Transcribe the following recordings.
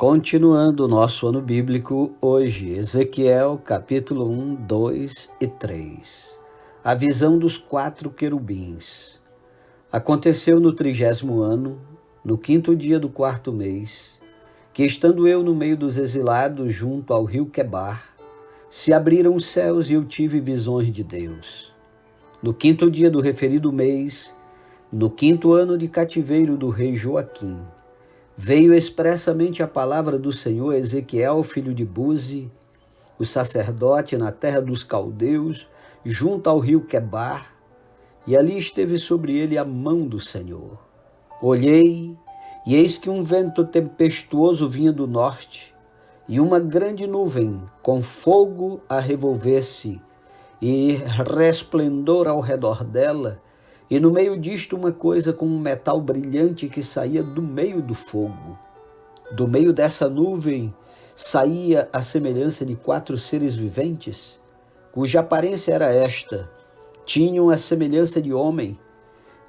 Continuando o nosso ano bíblico, hoje, Ezequiel, capítulo 1, 2 e 3. A visão dos 4 querubins. Aconteceu no 30º ano, no 5º dia do 4º mês, que estando eu no meio dos exilados junto ao rio Quebar, se abriram os céus e eu tive visões de Deus. No 5º dia do referido mês, no 5º ano de cativeiro do rei Joaquim, veio expressamente a palavra do Senhor a Ezequiel, filho de Buzi, o sacerdote na terra dos caldeus, junto ao rio Quebar, e ali esteve sobre ele a mão do Senhor. Olhei, e eis que um vento tempestuoso vinha do norte, e uma grande nuvem com fogo a revolver-se, e resplendor ao redor dela, e no meio disto uma coisa como um metal brilhante que saía do meio do fogo. Do meio dessa nuvem saía a semelhança de 4 seres viventes, cuja aparência era esta: tinham a semelhança de homem,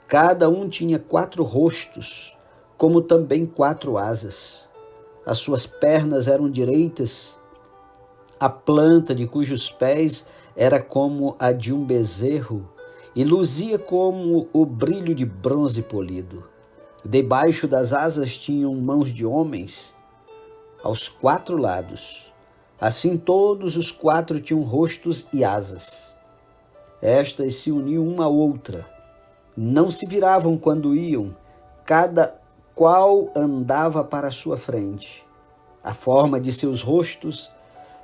cada um tinha 4 rostos, como também 4 asas. As suas pernas eram direitas, a planta de cujos pés era como a de um bezerro, e luzia como o brilho de bronze polido. Debaixo das asas tinham mãos de homens, aos 4 lados. Assim todos os 4 tinham rostos e asas. Estas se uniam uma à outra. Não se viravam quando iam, cada qual andava para a sua frente. A forma de seus rostos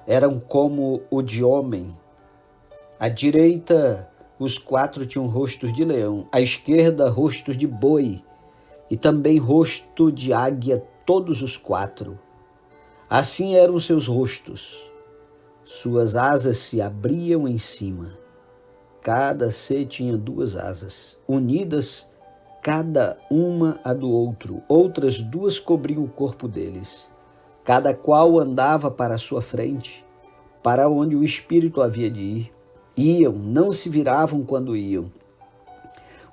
eram como o de homem. À direita, os 4 tinham rostos de leão, à esquerda, rostos de boi, e também rosto de águia, todos os 4. Assim eram seus rostos. Suas asas se abriam em cima. Cada ser tinha 2 asas, unidas cada uma a do outro. Outras 2 cobriam o corpo deles. Cada qual andava para a sua frente, para onde o espírito havia de ir. Iam, não se viravam quando iam.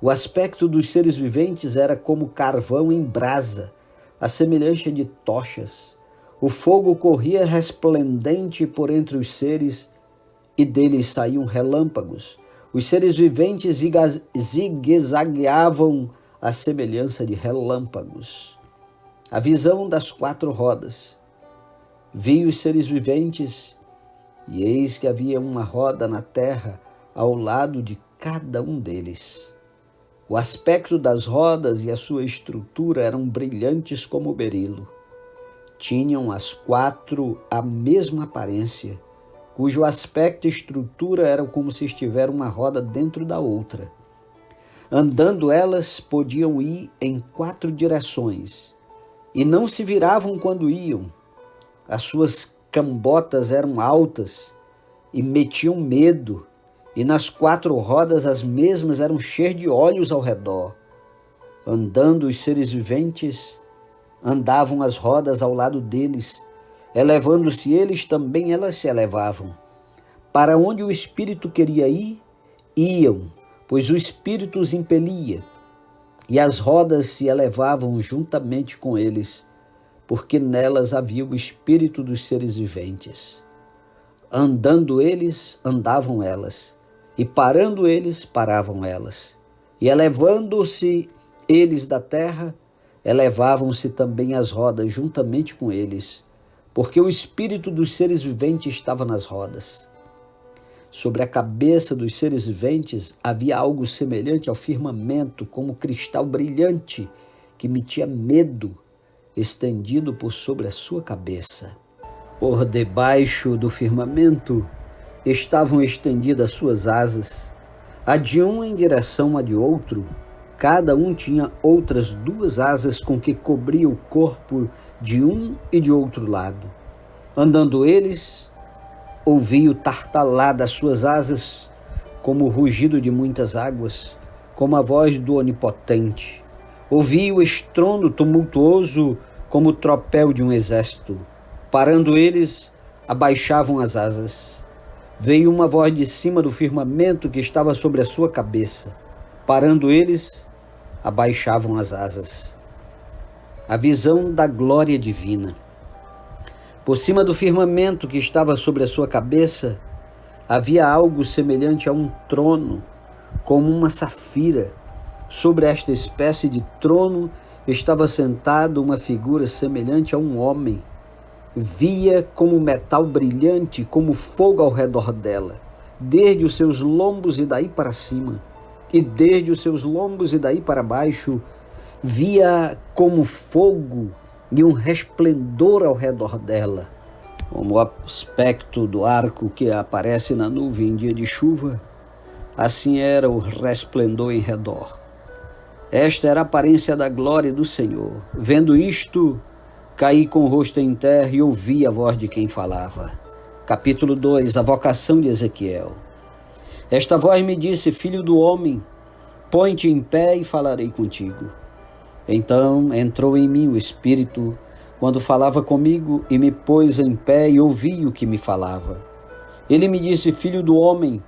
O aspecto dos seres viventes era como carvão em brasa, a semelhança de tochas. O fogo corria resplendente por entre os seres, e deles saíam relâmpagos. Os seres viventes zigue-zagueavam à semelhança de relâmpagos. A visão das 4 rodas. Vi os seres viventes, e eis que havia uma roda na terra ao lado de cada um deles. O aspecto das rodas e a sua estrutura eram brilhantes como o berilo. Tinham as 4 a mesma aparência, cujo aspecto e estrutura eram como se estivesse uma roda dentro da outra. Andando elas, podiam ir em 4 direções, e não se viravam quando iam. As suas cambotas eram altas e metiam medo, e nas 4 rodas as mesmas eram cheias de olhos ao redor. Andando os seres viventes, andavam as rodas ao lado deles, elevando-se eles também, elas se elevavam. Para onde o espírito queria ir, iam, pois o espírito os impelia, e as rodas se elevavam juntamente com eles, porque nelas havia o espírito dos seres viventes. Andando eles, andavam elas, e parando eles, paravam elas. E elevando-se eles da terra, elevavam-se também as rodas juntamente com eles, porque o espírito dos seres viventes estava nas rodas. Sobre a cabeça dos seres viventes havia algo semelhante ao firmamento, como cristal brilhante, que metia medo, estendido por sobre a sua cabeça. Por debaixo do firmamento estavam estendidas suas asas, a de um em direção a de outro. Cada um tinha outras 2 asas com que cobria o corpo de um e de outro lado. Andando eles, ouvi o tartalar das suas asas, como o rugido de muitas águas, como a voz do Onipotente. Ouvi o estrondo tumultuoso como o tropel de um exército. Parando eles, abaixavam as asas. Veio uma voz de cima do firmamento que estava sobre a sua cabeça. Parando eles, abaixavam as asas. A visão da glória divina. Por cima do firmamento que estava sobre a sua cabeça, havia algo semelhante a um trono, como uma safira. Sobre esta espécie de trono estava sentado uma figura semelhante a um homem. Via como metal brilhante, como fogo ao redor dela, desde os seus lombos e daí para cima, e desde os seus lombos e daí para baixo, via como fogo e um resplendor ao redor dela, como o aspecto do arco que aparece na nuvem em dia de chuva, assim era o resplendor em redor. Esta era a aparência da glória do Senhor. Vendo isto, caí com o rosto em terra e ouvi a voz de quem falava. Capítulo 2, a vocação de Ezequiel. Esta voz me disse: filho do homem, põe-te em pé e falarei contigo. Então entrou em mim o Espírito, quando falava comigo, e me pôs em pé e ouvi o que me falava. Ele me disse: filho do homem,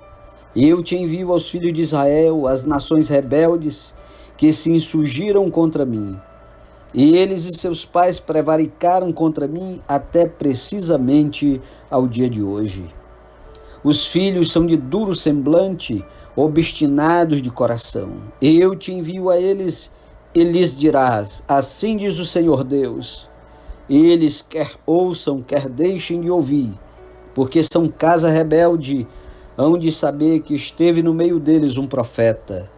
eu te envio aos filhos de Israel, às nações rebeldes, que se insurgiram contra mim. E eles e seus pais prevaricaram contra mim até precisamente ao dia de hoje. Os filhos são de duro semblante, obstinados de coração. Eu te envio a eles e lhes dirás: assim diz o Senhor Deus. Eles quer ouçam, quer deixem de ouvir, porque são casa rebelde, hão de saber que esteve no meio deles um profeta.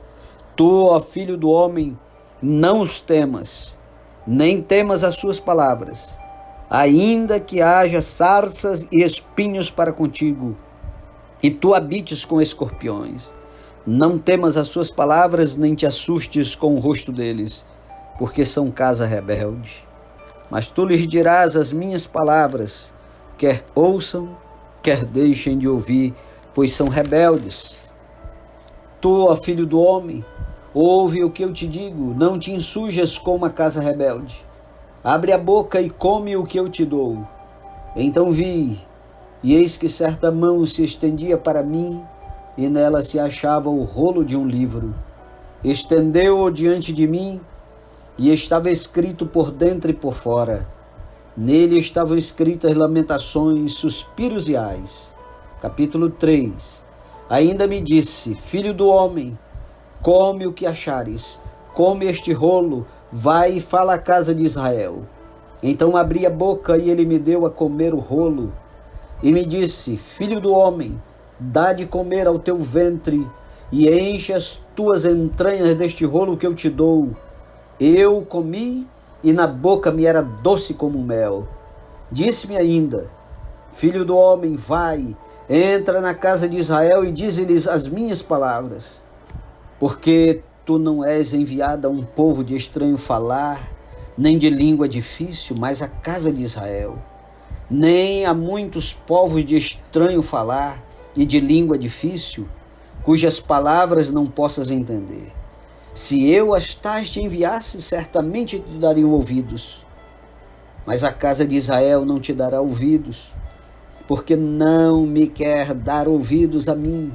Tu, ó filho do homem, não os temas, nem temas as suas palavras, ainda que haja sarças e espinhos para contigo, e tu habites com escorpiões. Não temas as suas palavras, nem te assustes com o rosto deles, porque são casa rebelde. Mas tu lhes dirás as minhas palavras, quer ouçam, quer deixem de ouvir, pois são rebeldes. Tu, ó filho do homem, ouve o que eu te digo, não te insujas com uma casa rebelde. Abre a boca e come o que eu te dou. Então vi, e eis que certa mão se estendia para mim, e nela se achava o rolo de um livro. Estendeu-o diante de mim, e estava escrito por dentro e por fora. Nele estavam escritas lamentações, suspiros e ais. Capítulo 3. Ainda me disse: filho do homem, come o que achares, come este rolo, vai e fala à casa de Israel. Então abri a boca e ele me deu a comer o rolo. E me disse: filho do homem, dá de comer ao teu ventre e enche as tuas entranhas deste rolo que eu te dou. Eu comi e na boca me era doce como mel. Disse-me ainda: filho do homem, vai, entra na casa de Israel e dize-lhes as minhas palavras. Porque tu não és enviado a um povo de estranho falar, nem de língua difícil, mas a casa de Israel. Nem a muitos povos de estranho falar e de língua difícil, cujas palavras não possas entender. Se eu as tais te enviasse, certamente te dariam ouvidos. Mas a casa de Israel não te dará ouvidos, porque não me quer dar ouvidos a mim,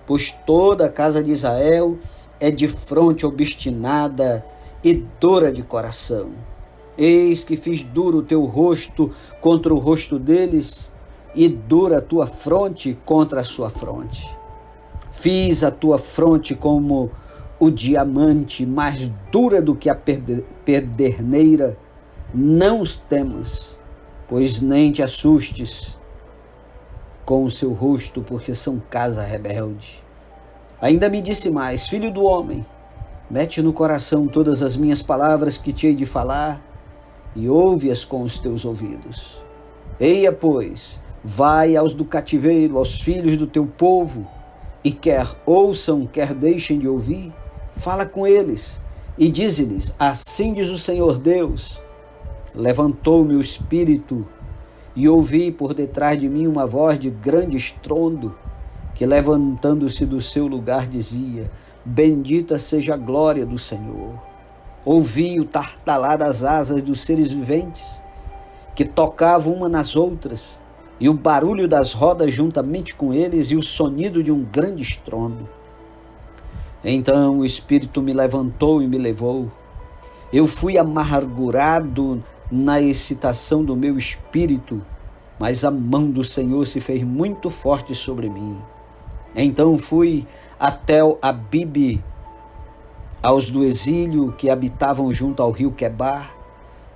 pois toda a casa de Israel é de fronte obstinada e dura de coração. Eis que fiz duro o teu rosto contra o rosto deles, e dura a tua fronte contra a sua fronte. Fiz a tua fronte como o diamante, mais dura do que a pederneira. Não os temas, pois nem te assustes com o seu rosto, porque são casa rebelde. Ainda me disse mais: filho do homem, mete no coração todas as minhas palavras que te hei de falar, e ouve-as com os teus ouvidos. Eia, pois, vai aos do cativeiro, aos filhos do teu povo, e quer ouçam, quer deixem de ouvir, fala com eles, e dize-lhes: assim diz o Senhor Deus. Levantou-me o espírito, e ouvi por detrás de mim uma voz de grande estrondo, que levantando-se do seu lugar dizia: bendita seja a glória do Senhor. Ouvi o tartalar das asas dos seres viventes, que tocavam uma nas outras, e o barulho das rodas juntamente com eles, e o sonido de um grande estrondo. Então o Espírito me levantou e me levou. Eu fui amargurado na excitação do meu espírito, mas a mão do Senhor se fez muito forte sobre mim. Então fui até Abibe, aos do exílio que habitavam junto ao rio Quebar,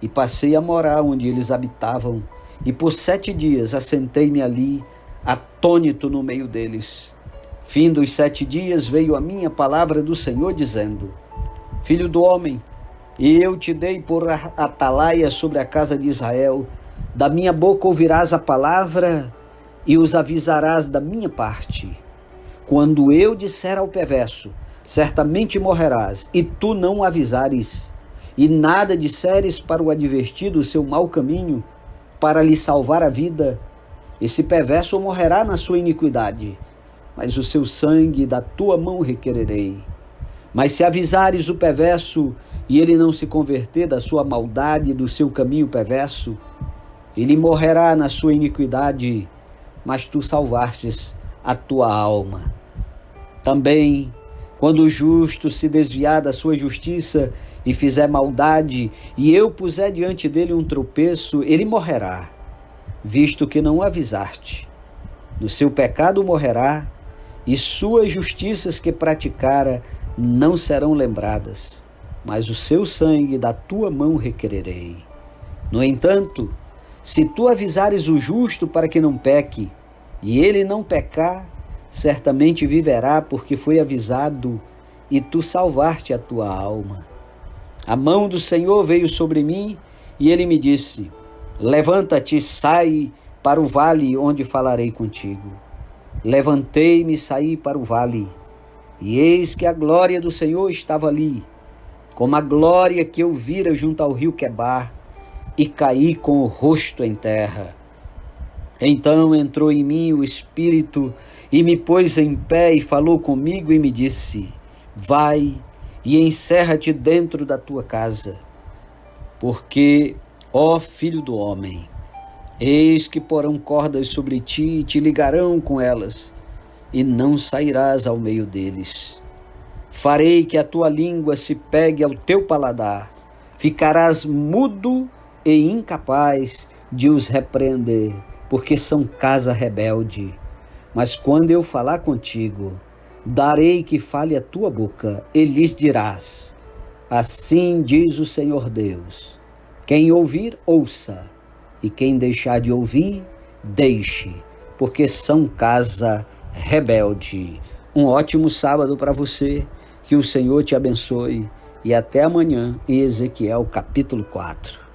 e passei a morar onde eles habitavam, e por 7 dias assentei-me ali, atônito no meio deles. Fim dos 7 dias veio a minha palavra do Senhor, dizendo: Filho do homem, e eu te dei por atalaia sobre a casa de Israel. Da minha boca ouvirás a palavra e os avisarás da minha parte. Quando eu disser ao perverso, certamente morrerás, e tu não o avisares, e nada disseres para o advertir do seu mau caminho, para lhe salvar a vida, esse perverso morrerá na sua iniquidade, mas o seu sangue da tua mão requererei. Mas se avisares o perverso, e ele não se converter da sua maldade e do seu caminho perverso, ele morrerá na sua iniquidade, mas tu salvastes a tua alma. Também, quando o justo se desviar da sua justiça e fizer maldade, e eu puser diante dele um tropeço, ele morrerá, visto que não o avisaste. No seu pecado morrerá, e suas justiças que praticara não serão lembradas, mas o seu sangue da tua mão requererei. No entanto, se tu avisares o justo para que não peque, e ele não pecar, certamente viverá, porque foi avisado, e tu salvaste a tua alma. A mão do Senhor veio sobre mim, e ele me disse: Levanta-te e sai para o vale onde falarei contigo. Levantei-me e saí para o vale, e eis que a glória do Senhor estava ali, como a glória que eu vira junto ao rio Quebar, e caí com o rosto em terra. Então entrou em mim o Espírito, e me pôs em pé, e falou comigo, e me disse: Vai e encerra-te dentro da tua casa, porque, ó filho do homem, eis que porão cordas sobre ti, e te ligarão com elas, e não sairás ao meio deles. Farei que a tua língua se pegue ao teu paladar, ficarás mudo e incapaz de os repreender, porque são casa rebelde. Mas quando eu falar contigo, darei que fale a tua boca, e lhes dirás: Assim diz o Senhor Deus. Quem ouvir, ouça, e quem deixar de ouvir, deixe, porque são casa rebelde. Um ótimo sábado para você, que o Senhor te abençoe, e até amanhã em Ezequiel capítulo 4.